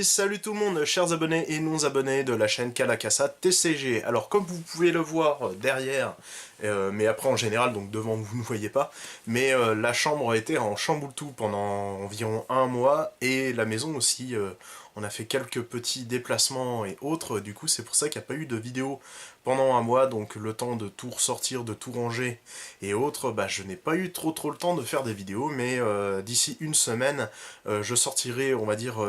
salut tout le monde, chers abonnés et non-abonnés de la chaîne Kalakasa TCG. Alors comme vous pouvez le voir derrière, mais après en général, donc devant vous ne voyez pas, mais la chambre a été en chamboule-tout pendant environ un mois, et la maison aussi, on a fait quelques petits déplacements et autres, du coup c'est pour ça qu'il n'y a pas eu de vidéo pendant un mois, donc le temps de tout ressortir, de tout ranger et autres, bah je n'ai pas eu trop le temps de faire des vidéos, mais d'ici une semaine, je sortirai, on va dire,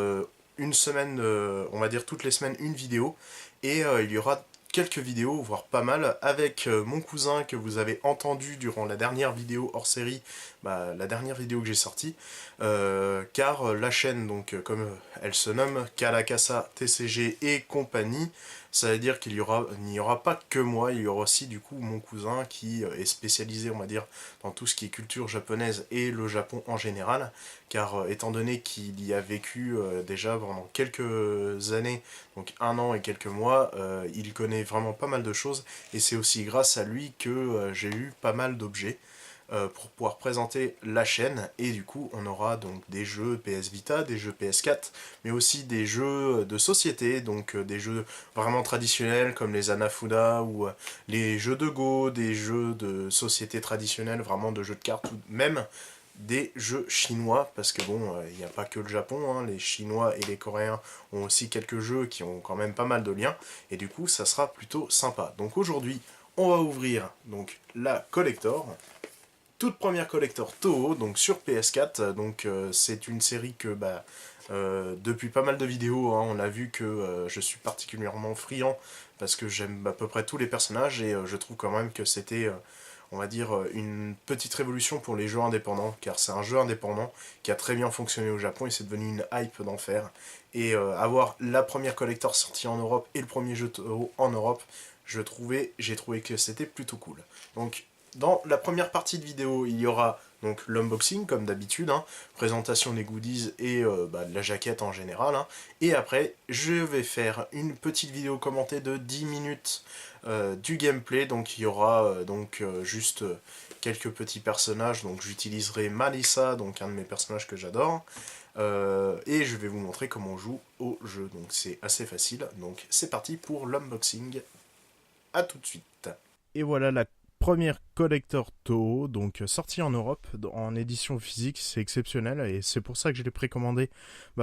une semaine, on va dire toutes les semaines une vidéo, et il y aura quelques vidéos, voire pas mal, avec mon cousin que vous avez entendu durant la dernière vidéo hors série, la dernière vidéo que j'ai sortie, car la chaîne, donc comme elle se nomme, Kalakasa TCG et compagnie, ça veut dire n'y aura pas que moi, il y aura aussi du coup mon cousin qui est spécialisé, on va dire, dans tout ce qui est culture japonaise et le Japon en général, car étant donné qu'il y a vécu déjà pendant quelques années, donc un an et quelques mois, il connaît vraiment pas mal de choses, et c'est aussi grâce à lui que j'ai eu pas mal d'objets pour pouvoir présenter la chaîne. Et du coup on aura donc des jeux PS Vita, des jeux PS4, mais aussi des jeux de société, donc des jeux vraiment traditionnels comme les Anafuda ou les jeux de Go, des jeux de société traditionnels, vraiment de jeux de cartes, ou même des jeux chinois, parce que bon, il n'y a pas que le Japon, hein, les Chinois et les Coréens ont aussi quelques jeux qui ont quand même pas mal de liens, et du coup ça sera plutôt sympa. Donc aujourd'hui on va ouvrir donc la collector, toute première collector Toho, donc sur PS4, donc c'est une série que depuis pas mal de vidéos, hein, on a vu que je suis particulièrement friand, parce que j'aime à peu près tous les personnages, et je trouve quand même que c'était, on va dire, une petite révolution pour les jeux indépendants, car c'est un jeu indépendant qui a très bien fonctionné au Japon, et c'est devenu une hype d'enfer, et avoir la première collector sortie en Europe, et le premier jeu Toho en Europe, j'ai trouvé que c'était plutôt cool. Donc dans la première partie de vidéo, il y aura donc l'unboxing comme d'habitude, hein, présentation des goodies et de la jaquette en général, hein. Et après, je vais faire une petite vidéo commentée de 10 minutes du gameplay. Donc il y aura juste quelques petits personnages. Donc j'utiliserai Malissa, donc un de mes personnages que j'adore. Et je vais vous montrer comment on joue au jeu. Donc c'est assez facile. Donc c'est parti pour l'unboxing. A tout de suite. Et voilà la première collector Toho, donc sortie en Europe en édition physique. C'est exceptionnel, et c'est pour ça que je l'ai précommandé,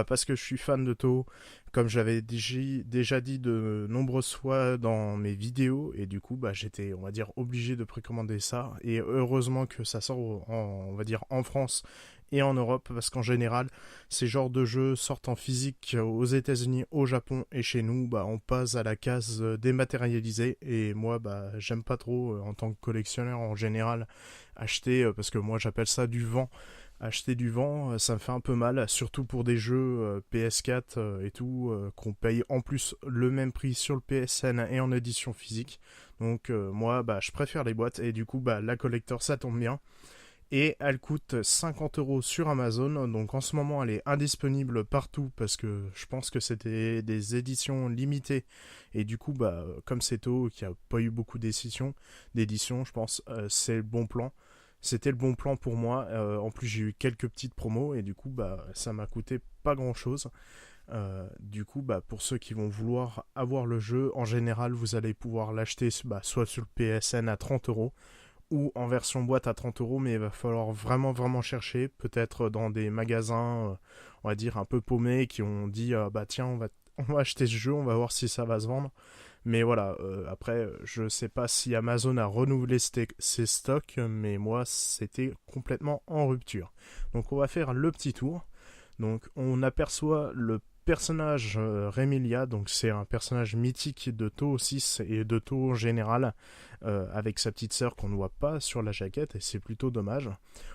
parce que je suis fan de Toho, comme j'avais déjà dit de nombreuses fois dans mes vidéos, et du coup j'étais, on va dire, obligé de précommander ça, et heureusement que ça sort on va dire, en France et en Europe, parce qu'en général ces genres de jeux sortent en physique aux États-Unis, au Japon, et chez nous on passe à la case dématérialisée, et moi j'aime pas trop, en tant que collectionneur en général, acheter, parce que moi j'appelle ça du vent. Acheter du vent, ça me fait un peu mal, surtout pour des jeux PS4 et tout, qu'on paye en plus le même prix sur le PSN et en édition physique. Donc moi je préfère les boîtes, et du coup la collector ça tombe bien. Et elle coûte 50 € sur Amazon, donc en ce moment elle est indisponible partout, parce que je pense que c'était des éditions limitées, et du coup comme c'est Toho qui a pas eu beaucoup d'éditions, je pense c'est le bon plan. C'était le bon plan pour moi, en plus j'ai eu quelques petites promos, et du coup ça m'a coûté pas grand chose. Du coup pour ceux qui vont vouloir avoir le jeu, en général vous allez pouvoir l'acheter soit sur le PSN à 30 € ou en version boîte à 30 €, mais il va falloir vraiment chercher, peut-être dans des magasins, on va dire, un peu paumés, qui ont dit tiens, on va acheter ce jeu, on va voir si ça va se vendre. Mais voilà, après, je sais pas si Amazon a renouvelé ses stocks, mais moi, c'était complètement en rupture. Donc on va faire le petit tour. Donc on aperçoit le personnage Remilia, donc c'est un personnage mythique de Toho 6 et de Toho en général, avec sa petite sœur qu'on ne voit pas sur la jaquette, et c'est plutôt dommage.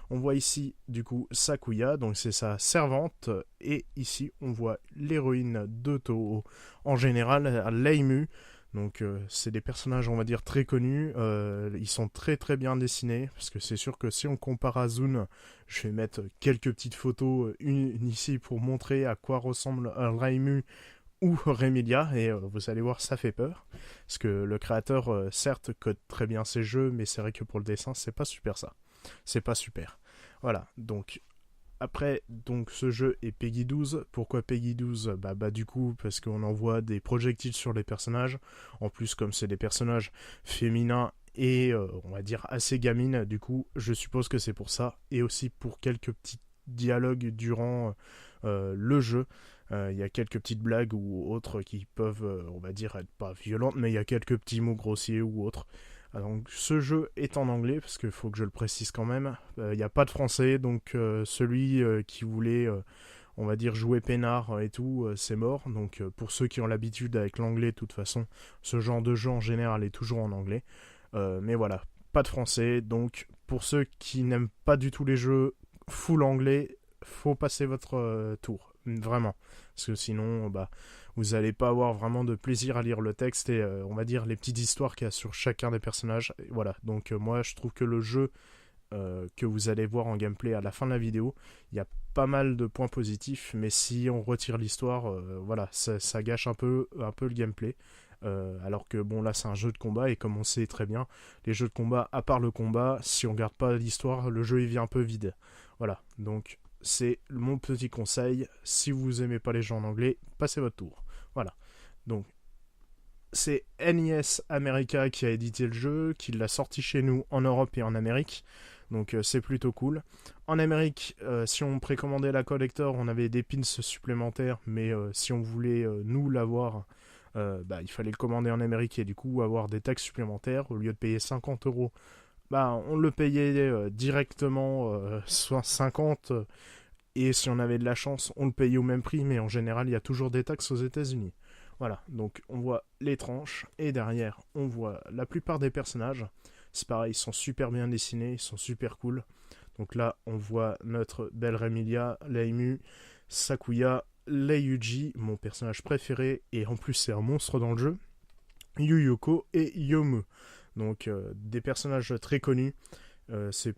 On voit ici du coup Sakuya, donc c'est sa servante, et ici on voit l'héroïne de Toho en général, Leimu. Donc c'est des personnages, on va dire, très connus, ils sont très bien dessinés, parce que c'est sûr que si on compare à Zune, je vais mettre quelques petites photos, une ici pour montrer à quoi ressemble un Raimu ou Remilia, et vous allez voir, ça fait peur, parce que le créateur, certes, code très bien ses jeux, mais c'est vrai que pour le dessin, c'est pas super ça. C'est pas super. Voilà, donc Après, donc ce jeu est Peggy 12. Pourquoi Peggy 12? Du coup, parce qu'on envoie des projectiles sur les personnages. En plus, comme c'est des personnages féminins et on va dire assez gamines, du coup, je suppose que c'est pour ça. Et aussi pour quelques petits dialogues durant le jeu. Il y a quelques petites blagues ou autres qui peuvent, on va dire, être pas violentes, mais il y a quelques petits mots grossiers ou autres. Donc ce jeu est en anglais, parce qu'il faut que je le précise quand même. Il n'y a pas de français, donc celui qui voulait, on va dire, jouer peinard et tout, c'est mort. Donc pour ceux qui ont l'habitude avec l'anglais, de toute façon, ce genre de jeu en général est toujours en anglais. Mais voilà, pas de français, donc pour ceux qui n'aiment pas du tout les jeux full anglais, faut passer votre tour, vraiment. Parce que sinon, vous n'allez pas avoir vraiment de plaisir à lire le texte et on va dire les petites histoires qu'il y a sur chacun des personnages. Et voilà, donc moi je trouve que le jeu que vous allez voir en gameplay à la fin de la vidéo, il y a pas mal de points positifs, mais si on retire l'histoire, voilà, ça gâche un peu le gameplay. Alors que bon là c'est un jeu de combat et comme on sait très bien, les jeux de combat, à part le combat, si on garde pas l'histoire, le jeu il vient un peu vide. Voilà, donc c'est mon petit conseil. Si vous aimez pas les jeux en anglais, passez votre tour. Voilà. Donc c'est NES America qui a édité le jeu, qui l'a sorti chez nous en Europe et en Amérique. Donc c'est plutôt cool. En Amérique, si on précommandait la collector, on avait des pins supplémentaires, mais si on voulait nous l'avoir, il fallait le commander en Amérique et du coup avoir des taxes supplémentaires. Au lieu de payer 50 euros, on le payait directement, soit 50, et si on avait de la chance, on le payait au même prix, mais en général, il y a toujours des taxes aux États-Unis. Voilà, donc on voit les tranches, et derrière, on voit la plupart des personnages. C'est pareil, ils sont super bien dessinés, ils sont super cool. Donc là, on voit notre belle Remilia, Laimu, Sakuya, Leiyuji, mon personnage préféré, et en plus c'est un monstre dans le jeu, Yuyuko et Yomu. Donc des personnages très connus. C'est,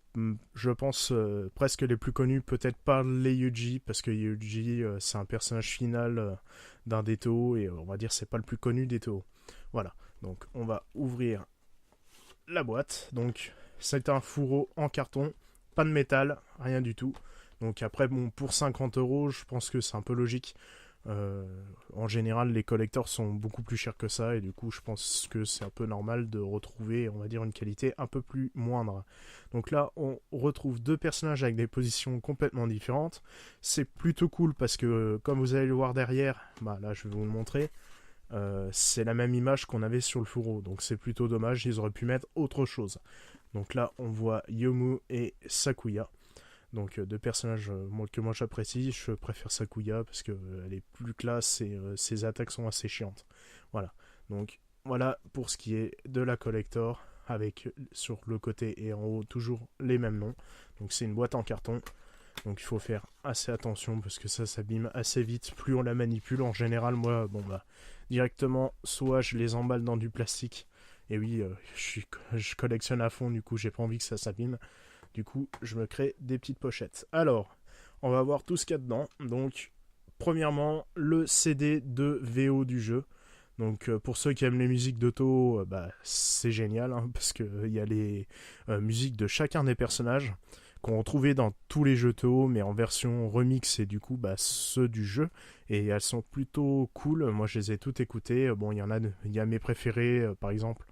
je pense, presque les plus connus, peut-être pas les Yuji, parce que Yuji, c'est un personnage final d'un des Toho, et on va dire c'est pas le plus connu des Toho. Voilà, donc on va ouvrir la boîte. Donc c'est un fourreau en carton, pas de métal, rien du tout. Donc après, bon, pour 50 euros, je pense que c'est un peu logique. En général, les collectors sont beaucoup plus chers que ça, et du coup, je pense que c'est un peu normal de retrouver, on va dire, une qualité un peu plus moindre. Donc là, on retrouve deux personnages avec des positions complètement différentes. C'est plutôt cool parce que, comme vous allez le voir derrière, là, je vais vous le montrer. C'est la même image qu'on avait sur le fourreau, donc c'est plutôt dommage. Ils auraient pu mettre autre chose. Donc là, on voit Yomu et Sakuya. Donc deux personnages que moi j'apprécie. Je préfère Sakuya parce qu'elle est plus classe et ses attaques sont assez chiantes. Voilà. Donc voilà pour ce qui est de la collector, avec sur le côté et en haut toujours les mêmes noms. Donc c'est une boîte en carton. Donc il faut faire assez attention parce que ça s'abîme assez vite. Plus on la manipule, en général, moi, directement, soit je les emballe dans du plastique. Et oui, je collectionne à fond, du coup j'ai pas envie que ça s'abîme. Du coup, je me crée des petites pochettes. Alors, on va voir tout ce qu'il y a dedans. Donc, premièrement, le CD de VO du jeu. Donc, pour ceux qui aiment les musiques d'auto, c'est génial, hein, parce qu'il y a les musiques de chacun des personnages qu'on retrouvait dans tous les jeux Toho, mais en version remix et du coup, ceux du jeu. Et elles sont plutôt cool. Moi, je les ai toutes écoutées. Bon, il y a mes préférés, par exemple,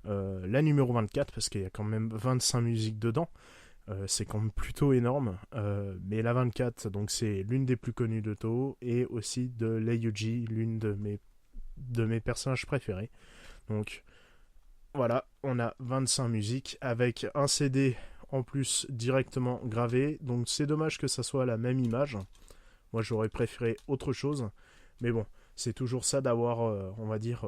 la numéro 24, parce qu'il y a quand même 25 musiques dedans. C'est quand même plutôt énorme. Mais la 24, donc c'est l'une des plus connues de Toho, et aussi de Leiyuji, l'une de mes personnages préférés. Donc voilà, on a 25 musiques avec un CD en plus directement gravé. Donc c'est dommage que ça soit la même image. Moi j'aurais préféré autre chose. Mais bon, c'est toujours ça d'avoir, on va dire,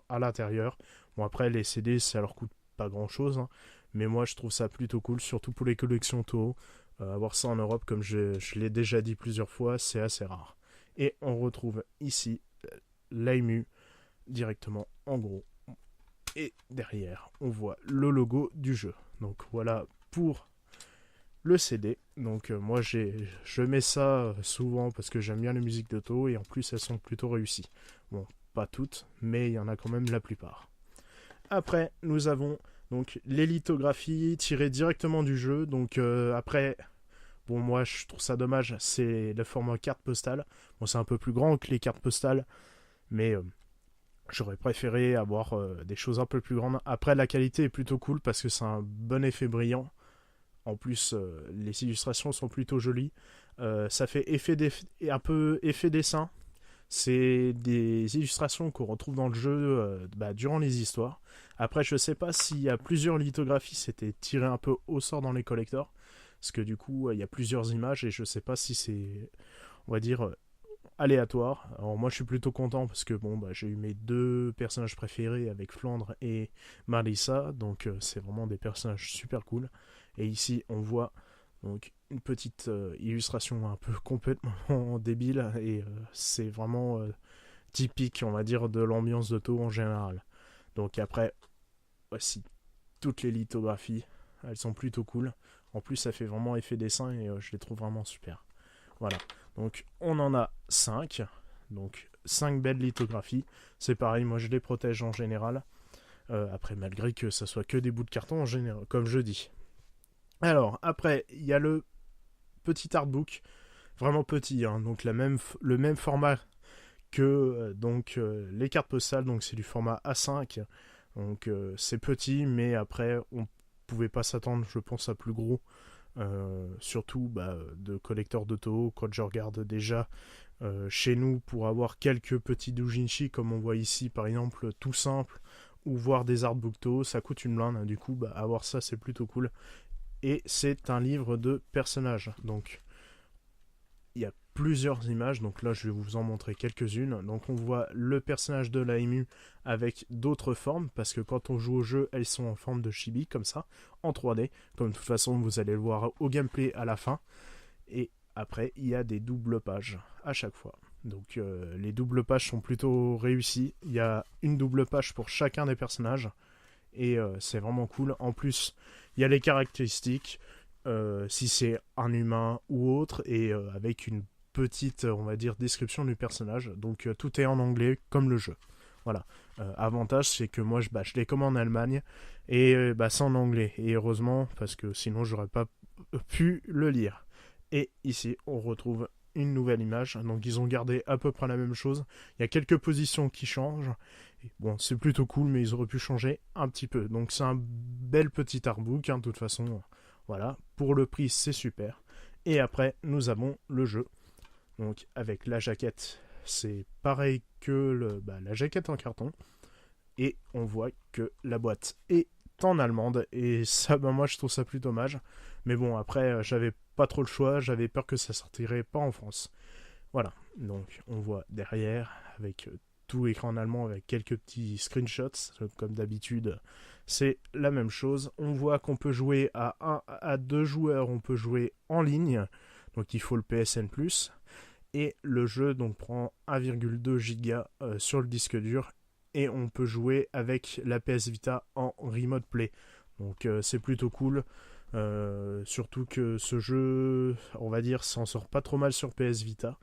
à l'intérieur. Bon, après les CD, ça leur coûte pas grand chose, hein. Mais moi je trouve ça plutôt cool, surtout pour les collections Toho. Avoir ça en Europe, comme je l'ai déjà dit plusieurs fois, c'est assez rare. Et on retrouve ici l'AIMU directement en gros. Et derrière, on voit le logo du jeu. Donc voilà pour le CD. Donc moi je mets ça souvent parce que j'aime bien les musiques de Toho et en plus elles sont plutôt réussies. Bon, pas toutes, mais il y en a quand même la plupart. Après, nous avons donc les lithographies tirées directement du jeu. Donc après, Bon, moi, je trouve ça dommage, c'est le format carte postale. Bon, c'est un peu plus grand que les cartes postales, mais j'aurais préféré avoir des choses un peu plus grandes. Après, la qualité est plutôt cool parce que c'est un bon effet brillant. En plus, les illustrations sont plutôt jolies. Ça fait un peu effet dessin. C'est des illustrations qu'on retrouve dans le jeu durant les histoires. Après, je sais pas s'il y a plusieurs lithographies, c'était tiré un peu au sort dans les collectors. Parce que du coup, il y a plusieurs images et je sais pas si c'est, on va dire, aléatoire. Alors moi, je suis plutôt content parce que bon, j'ai eu mes deux personnages préférés avec Flandre et Marissa. Donc, c'est vraiment des personnages super cool. Et ici, on voit donc une petite illustration un peu complètement débile et c'est vraiment typique, on va dire, de l'ambiance de Toho en général. Donc après, voici toutes les lithographies, elles sont plutôt cool. En plus, ça fait vraiment effet dessin et je les trouve vraiment super. Voilà. Donc on en a 5. Donc 5 belles lithographies. C'est pareil, moi je les protège en général. Après, malgré que ça soit que des bouts de carton en général, comme je dis. Alors, après, il y a le petit artbook, vraiment petit, hein, donc le même format que les cartes postales, donc c'est du format A5, donc c'est petit, mais après on pouvait pas s'attendre, je pense, à plus gros, surtout de collecteurs de Toho. Quand je regarde déjà chez nous pour avoir quelques petits doujinshi, comme on voit ici par exemple, tout simple, ou voir des artbooks Toho, ça coûte une blinde, du coup avoir ça c'est plutôt cool. Et c'est un livre de personnages. Donc, il y a plusieurs images. Donc là, je vais vous en montrer quelques-unes. Donc, on voit le personnage de la Emu avec d'autres formes. Parce que quand on joue au jeu, elles sont en forme de chibi, comme ça, en 3D. Comme de toute façon, vous allez le voir au gameplay à la fin. Et après, il y a des doubles pages à chaque fois. Donc, les doubles pages sont plutôt réussies. Il y a une double page pour chacun des personnages. Et c'est vraiment cool. En plus, il y a les caractéristiques, si c'est un humain ou autre, et avec une petite, on va dire, description du personnage. Donc tout est en anglais, comme le jeu. Voilà. Avantage, c'est que moi, je l'ai comme en Allemagne, et c'est en anglais. Et heureusement, parce que sinon, j'aurais pas pu le lire. Et ici, on retrouve une nouvelle image. Donc ils ont gardé à peu près la même chose. Il y a quelques positions qui changent. Et bon, c'est plutôt cool, mais ils auraient pu changer un petit peu. Donc c'est un bel petit artbook, hein, de toute façon. Voilà, pour le prix, c'est super. Et après, nous avons le jeu. Donc avec la jaquette, c'est pareil que la jaquette en carton. Et on voit que la boîte est en allemande. Et ça, moi, je trouve ça plutôt dommage. Mais bon, après, j'avais pas trop le choix. J'avais peur que ça sortirait pas en France. Voilà. Donc, on voit derrière, avec tout écran en allemand, avec quelques petits screenshots. Comme d'habitude, c'est la même chose. On voit qu'on peut jouer à 1 à 2 joueurs. On peut jouer en ligne. Donc, il faut le PSN+. Et le jeu donc prend 1,2 Go sur le disque dur. Et on peut jouer avec la PS Vita en remote play. Donc c'est plutôt cool. Surtout que ce jeu, on va dire, s'en sort pas trop mal sur PS Vita.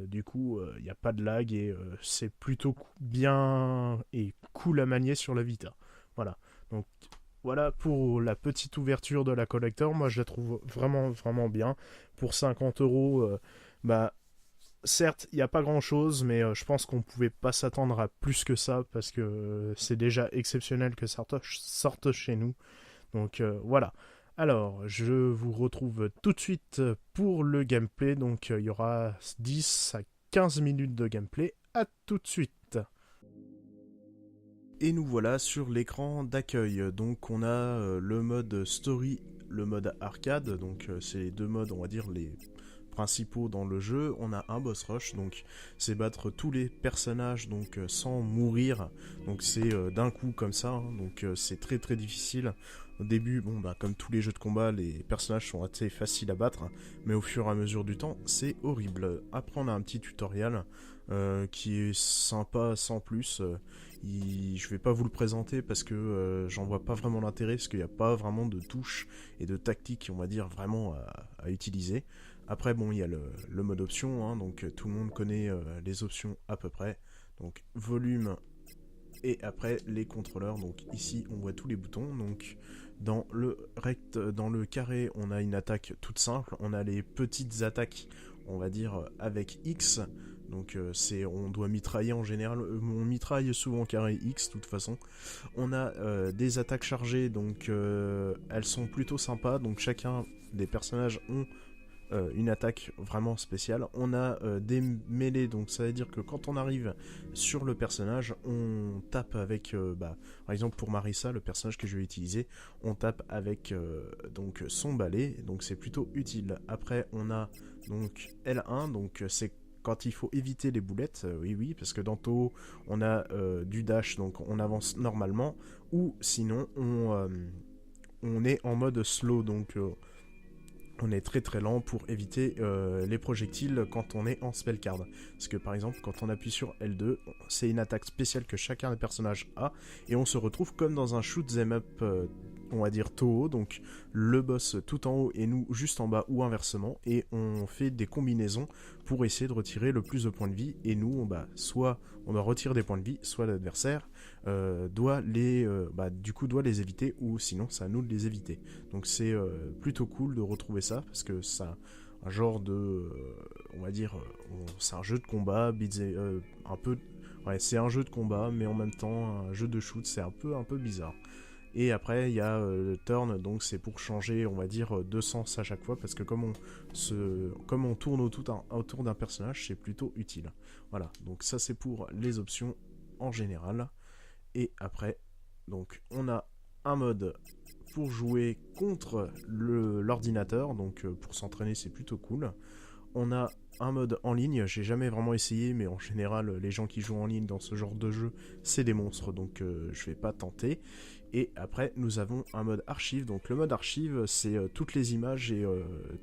Du coup, il n'y a pas de lag et c'est plutôt bien et cool à manier sur la Vita. Voilà. Donc voilà pour la petite ouverture de la collector. Moi, je la trouve vraiment, vraiment bien. Pour 50€, certes, il n'y a pas grand chose, mais je pense qu'on ne pouvait pas s'attendre à plus que ça parce que c'est déjà exceptionnel que ça sorte chez nous. Donc voilà. Alors, je vous retrouve tout de suite pour le gameplay. Donc il y aura 10 à 15 minutes de gameplay. À tout de suite. Et nous voilà sur l'écran d'accueil. Donc on a le mode story, le mode arcade. Donc c'est les deux modes, on va dire, les principaux dans le jeu. On a un boss rush, donc c'est battre tous les personnages donc sans mourir. Donc c'est d'un coup comme ça, hein, donc c'est très très difficile. Au début, comme tous les jeux de combat, les personnages sont assez faciles à battre, mais au fur et à mesure du temps, c'est horrible. Après, on a un petit tutoriel qui est sympa sans plus. Je vais pas vous le présenter parce que j'en vois pas vraiment l'intérêt, parce qu'il n'y a pas vraiment de touches et de tactiques, on va dire, vraiment à utiliser. Après, il y a le mode option, hein, donc tout le monde connaît les options à peu près. Donc volume Et après les contrôleurs, donc ici on voit tous les boutons, donc dans le carré on a une attaque toute simple, on a les petites attaques on va dire avec X, donc on doit mitrailler en général, on mitraille souvent carré X de toute façon. On a des attaques chargées, donc elles sont plutôt sympas, donc chacun des personnages ont une attaque vraiment spéciale. On a des mêlées, donc ça veut dire que quand on arrive sur le personnage, on tape avec, par exemple pour Marissa, le personnage que je vais utiliser, on tape avec donc son balai, donc c'est plutôt utile. Après on a donc L1, donc c'est quand il faut éviter les boulettes, oui, parce que dans Toho, on a du dash, donc on avance normalement, ou sinon on est en mode slow, donc on est très très lent pour éviter les projectiles quand on est en spellcard. Parce que par exemple, quand on appuie sur L2, c'est une attaque spéciale que chacun des personnages a, et on se retrouve comme dans un shoot 'em up, on va dire Toho, donc le boss tout en haut et nous juste en bas ou inversement, et on fait des combinaisons pour essayer de retirer le plus de points de vie, et nous, soit on doit retirer des points de vie, soit l'adversaire doit les éviter, ou sinon c'est à nous de les éviter. Donc c'est plutôt cool de retrouver ça, parce que ça un genre de on va dire c'est un jeu de combat un peu, ouais, c'est un jeu de combat mais en même temps un jeu de shoot, c'est un peu bizarre. Et après il y a le turn, donc c'est pour changer on va dire de sens à chaque fois, parce que comme on tourne autour d'un personnage, c'est plutôt utile. Voilà, donc ça c'est pour les options en général. Et après donc on a un mode pour jouer contre l'ordinateur, donc pour s'entraîner c'est plutôt cool. On a un mode en ligne, j'ai jamais vraiment essayé, mais en général les gens qui jouent en ligne dans ce genre de jeu c'est des monstres, donc je vais pas tenter. Et après nous avons un mode archive, donc le mode archive c'est toutes les images et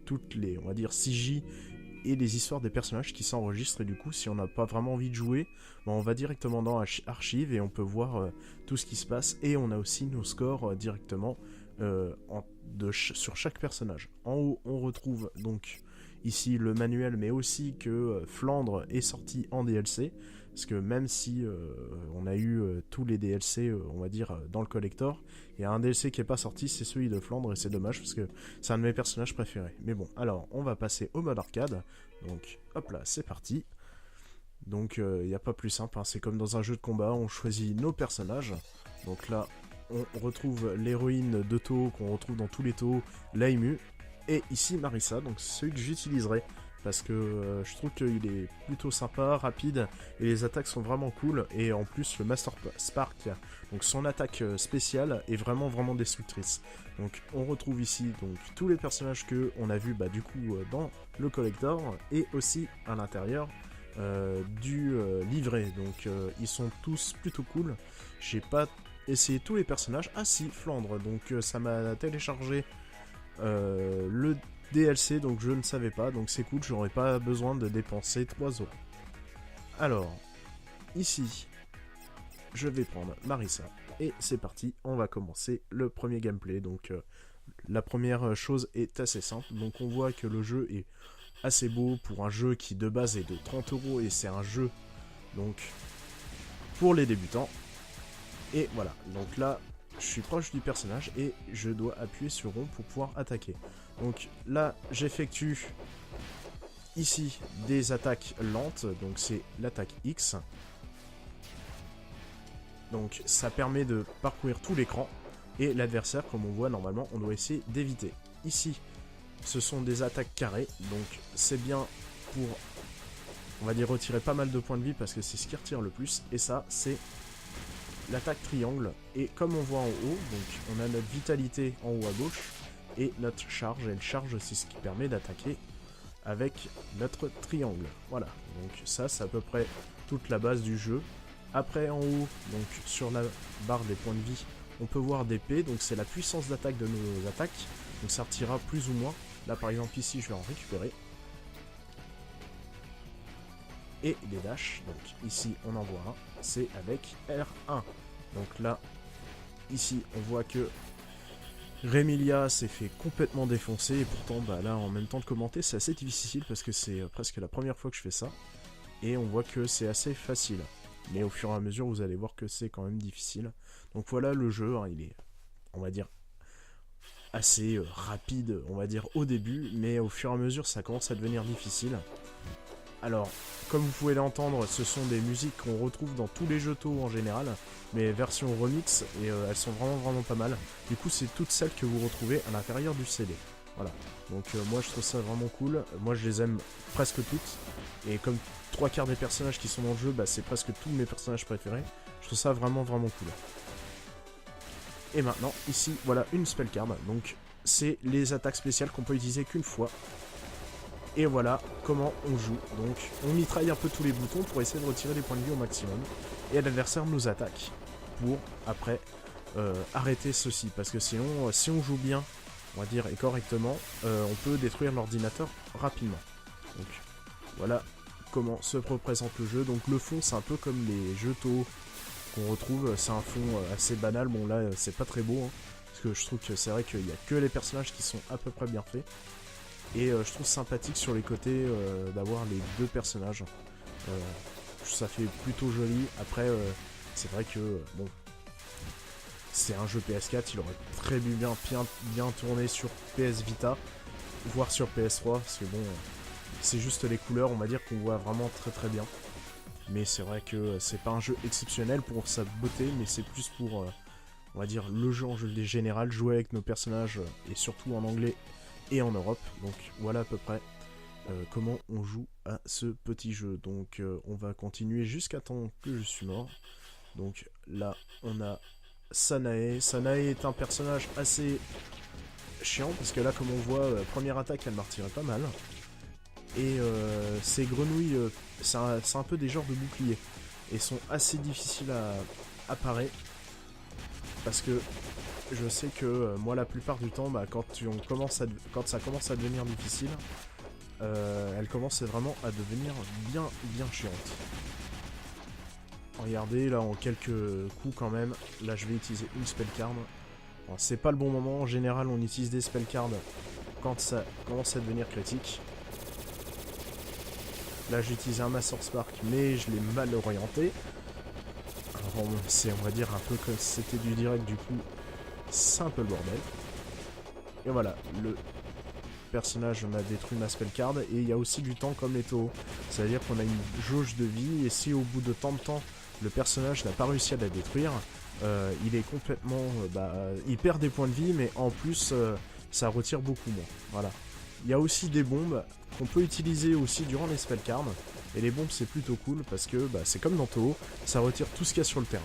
toutes les on va dire CJ et les histoires des personnages qui s'enregistrent, et du coup si on n'a pas vraiment envie de jouer, on va directement dans archive et on peut voir tout ce qui se passe, et on a aussi nos scores directement sur chaque personnage. En haut on retrouve donc ici le manuel, mais aussi que Flandre est sorti en DLC, parce que même si on a eu tous les DLC on va dire dans le collector, il y a un DLC qui est pas sorti, c'est celui de Flandre, et c'est dommage parce que c'est un de mes personnages préférés. Mais bon, alors on va passer au mode arcade, donc hop là c'est parti. Donc il n'y a pas plus simple, hein. C'est comme dans un jeu de combat, on choisit nos personnages. Donc là on retrouve l'héroïne de Toho qu'on retrouve dans tous les Toho, Laimu, et ici Marissa, donc c'est celui que j'utiliserai parce que je trouve qu'il est plutôt sympa, rapide, et les attaques sont vraiment cool, et en plus le Master Spark, donc son attaque spéciale est vraiment destructrice. Donc on retrouve ici donc tous les personnages que on a vu du coup dans le collector, et aussi à l'intérieur du livret, donc ils sont tous plutôt cool. J'ai pas essayé tous les personnages, ah si, Flandre, donc ça m'a téléchargé le DLC, donc je ne savais pas, donc c'est cool, j'aurais pas besoin de dépenser 3 euros. Alors, ici, je vais prendre Marissa, et c'est parti, on va commencer le premier gameplay. Donc la première chose est assez simple, donc on voit que le jeu est assez beau pour un jeu qui de base est de 30 euros, et c'est un jeu donc pour les débutants. Et voilà, donc là je suis proche du personnage et je dois appuyer sur rond pour pouvoir attaquer. Donc là j'effectue ici des attaques lentes, donc c'est l'attaque X. Donc ça permet de parcourir tout l'écran, et l'adversaire, comme on voit normalement, on doit essayer d'éviter. Ici ce sont des attaques carrées, donc c'est bien pour, on va dire, retirer pas mal de points de vie, parce que c'est ce qui retire le plus. Et ça c'est l'attaque triangle, et comme on voit en haut, donc on a notre vitalité en haut à gauche, et notre charge, et le charge c'est ce qui permet d'attaquer avec notre triangle. Voilà, donc ça c'est à peu près toute la base du jeu. Après en haut, donc sur la barre des points de vie, on peut voir des P, donc c'est la puissance d'attaque de nos attaques, donc ça retirera plus ou moins. Là par exemple ici je vais en récupérer. Et les dash, donc ici on en voit un, c'est avec R1. Donc là, ici on voit que Remilia s'est fait complètement défoncer, et pourtant là en même temps de commenter c'est assez difficile parce que c'est presque la première fois que je fais ça, et on voit que c'est assez facile. mais au fur et à mesure vous allez voir que c'est quand même difficile. Donc voilà le jeu, hein, il est, on va dire, assez rapide, on va dire au début, mais au fur et à mesure ça commence à devenir difficile. Alors, comme vous pouvez l'entendre, ce sont des musiques qu'on retrouve dans tous les jeux Toho en général, mais version remix, et elles sont vraiment pas mal. Du coup, c'est toutes celles que vous retrouvez à l'intérieur du CD. Voilà. Donc moi, je trouve ça vraiment cool. Moi, je les aime presque toutes. Et comme 3/4 des personnages qui sont dans le jeu, bah, c'est presque tous mes personnages préférés. Je trouve ça vraiment cool. Et maintenant, ici, voilà une spell card. Donc, c'est les attaques spéciales qu'on peut utiliser qu'une fois. Et voilà comment on joue. Donc on mitraille un peu tous les boutons pour essayer de retirer les points de vie au maximum. Et l'adversaire nous attaque pour après arrêter ceci. Parce que sinon, si on joue bien, on va dire, et correctement, on peut détruire l'ordinateur rapidement. Donc voilà comment se représente le jeu. Donc le fond, c'est un peu comme les jeux Toho qu'on retrouve. C'est un fond assez banal. Bon là, c'est pas très beau. Hein, parce que je trouve que c'est vrai qu'il n'y a que les personnages qui sont à peu près bien faits. Et je trouve sympathique sur les côtés d'avoir les deux personnages. Ça fait plutôt joli. Après, c'est vrai que, bon, c'est un jeu PS4, il aurait très bien tourné sur PS Vita, voire sur PS3, parce que bon, c'est juste les couleurs, on va dire qu'on voit vraiment très bien. Mais c'est vrai que c'est pas un jeu exceptionnel pour sa beauté, mais c'est plus pour, on va dire, le jeu en jeu général, jouer avec nos personnages, et surtout en anglais et en Europe. Donc voilà à peu près comment on joue à ce petit jeu. Donc on va continuer jusqu'à temps que je suis mort. Donc là on a Sanae. Sanae est un personnage assez chiant parce que là comme on voit, première attaque elle m'a retiré pas mal. Et ces grenouilles, c'est un peu des genres de boucliers. Et sont assez difficiles à parer. Parce que je sais que moi la plupart du temps, bah, quand ça commence à devenir difficile, elle commence vraiment à devenir bien chiante. Regardez là en quelques coups quand même, là je vais utiliser une spell card. Bon, c'est pas le bon moment, en général on utilise des spell cards quand ça commence à devenir critique. Là j'ai utilisé un Master Spark mais je l'ai mal orienté. Alors, on va dire un peu comme si c'était du direct, du coup c'est un peu le bordel. Et voilà, le personnage m'a détruit ma spell card. Et il y a aussi du temps comme les Toho. C'est-à-dire qu'on a une jauge de vie. Et si au bout de tant de temps, le personnage n'a pas réussi à la détruire, il est complètement... il perd des points de vie, mais en plus, ça retire beaucoup moins. Voilà. Il y a aussi des bombes qu'on peut utiliser aussi durant les spell cards. Et les bombes, c'est plutôt cool parce que c'est comme dans Toho, ça retire tout ce qu'il y a sur le terrain.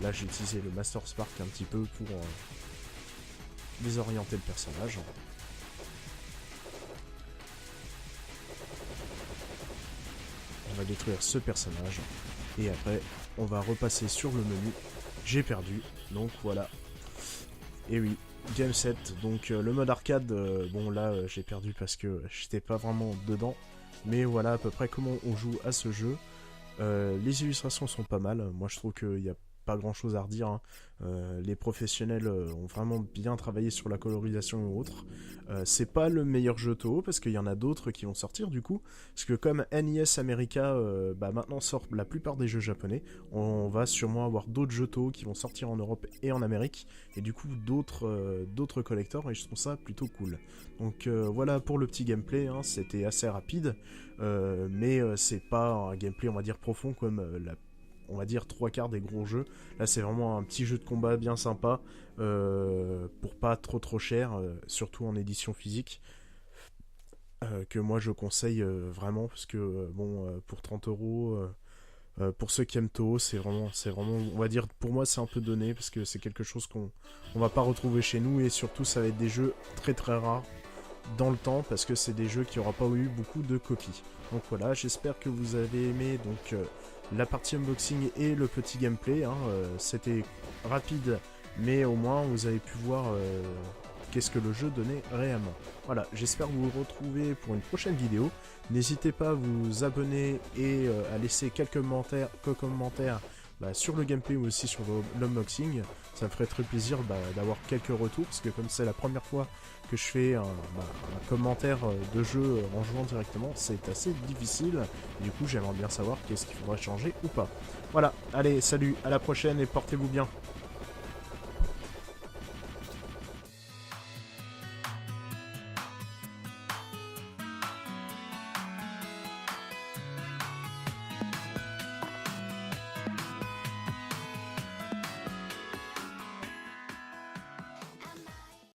Là, j'ai utilisé le Master Spark un petit peu pour désorienter le personnage. On va détruire ce personnage. Et après, on va repasser sur le menu. J'ai perdu, donc voilà. Et oui, Game 7. Donc le mode arcade, bon là, j'ai perdu parce que j'étais pas vraiment dedans. Mais voilà à peu près comment on joue à ce jeu. Les illustrations sont pas mal. Moi, je trouve qu'il y a pas grand chose à redire, hein. Les professionnels ont vraiment bien travaillé sur la colorisation et autres. C'est pas le meilleur jeu Toho parce qu'il y en a d'autres qui vont sortir du coup, parce que comme NES America maintenant sort la plupart des jeux japonais, on va sûrement avoir d'autres jeux Toho qui vont sortir en Europe et en Amérique, et du coup d'autres collectors, et je trouve ça plutôt cool. Donc voilà pour le petit gameplay, hein. C'était assez rapide, mais c'est pas un gameplay on va dire profond comme on va dire 3/4 des gros jeux. Là c'est vraiment un petit jeu de combat bien sympa, pour pas trop cher, surtout en édition physique, que moi je conseille vraiment, parce que pour 30€, pour ceux qui aiment Toho, c'est vraiment, on va dire, pour moi c'est un peu donné, parce que c'est quelque chose qu'on va pas retrouver chez nous, et surtout ça va être des jeux très rares dans le temps, parce que c'est des jeux qui n'auront pas eu beaucoup de copies. Donc voilà, j'espère que vous avez aimé donc la partie unboxing et le petit gameplay, hein. C'était rapide, mais au moins vous avez pu voir qu'est-ce que le jeu donnait réellement. Voilà, j'espère vous retrouver pour une prochaine vidéo. N'hésitez pas à vous abonner et à laisser quelques commentaires sur le gameplay ou aussi sur l'unboxing. Ça me ferait très plaisir d'avoir quelques retours, parce que comme c'est la première fois que je fais un commentaire de jeu en jouant directement, c'est assez difficile. Et du coup, j'aimerais bien savoir qu'est-ce qu'il faudrait changer ou pas. Voilà, allez, salut, à la prochaine et portez-vous bien.